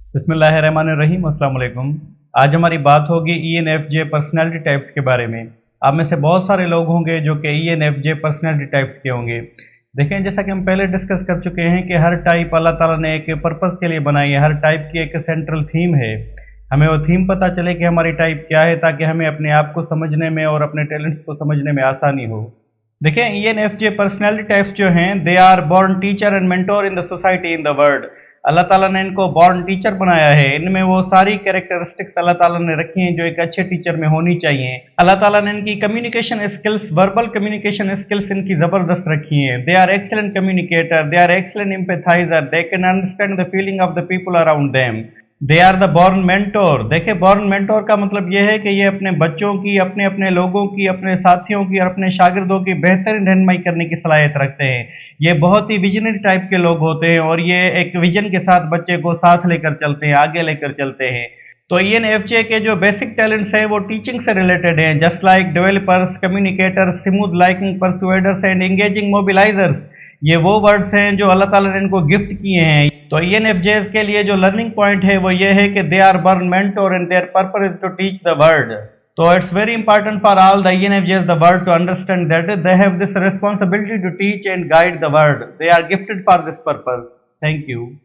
बिस्मिल्लाहिर्रहमानिर्रहीम, अस्सलाम वालेकुम। आज हमारी बात होगी ENFJ पर्सनालिटी टाइप्स के बारे में। आप में से बहुत सारे लोग होंगे जो कि ENFJ पर्सनालिटी टाइप्स के होंगे। देखें, जैसा कि हम पहले डिस्कस कर चुके हैं कि हर टाइप अल्लाह ताला ने एक पर्पस के लिए बनाई है। हर टाइप की एक सेंट्रल थीम है। हमें वो थीम पता चले कि हमारी टाइप क्या है, ताकि हमें अपने आप को समझने में और अपने टैलेंट्स को समझने में आसानी हो। देखें, ENFJ पर्सनालिटी टाइप्स जो हैं, they are born teacher and mentor in the society in the world. Allah ताला ने इनको बॉर्न टीचर बनाया है। इनमें वो सारी कैरेक्टरिस्टिक्स अल्लाह ताला ने रखी हैं जो एक अच्छे टीचर में होनी चाहिए। अल्लाह ताला ने इनकी communication skills, verbal communication skills इनकी जबरदस्त रखी हैं। They are excellent communicator, they are excellent empathiser, they can understand the feeling of the people around them. They are the born mentor. देखिए, बॉर्न मेंटोर का मतलब यह है कि ये अपने बच्चों की, अपने अपने लोगों की, अपने साथियों की और अपने शागिर्दों की बेहतरीन रहनुमाई करने की सलाहियत रखते हैं। ये बहुत ही विजनरी टाइप के लोग होते हैं और ये एक विजन के साथ बच्चे को साथ लेकर चलते हैं, आगे लेकर चलते हैं। तो ENFJ के जो बेसिक टैलेंट्स हैं वो टीचिंग से रिलेटेड हैं, just like developers, communicators, smooth liking persuaders and engaging mobilisers. ये वो वर्ड्स हैं जो अल्लाह ताला ने इनको गिफ्ट किए हैं। तो ENFJ के लिए जो लर्निंग पॉइंट है वो ये है कि they are born mentor and their purpose is to teach the world. So it's very important for all the ENFJs the world to understand that they have this responsibility to teach and guide the world. They are gifted for this purpose. Thank you.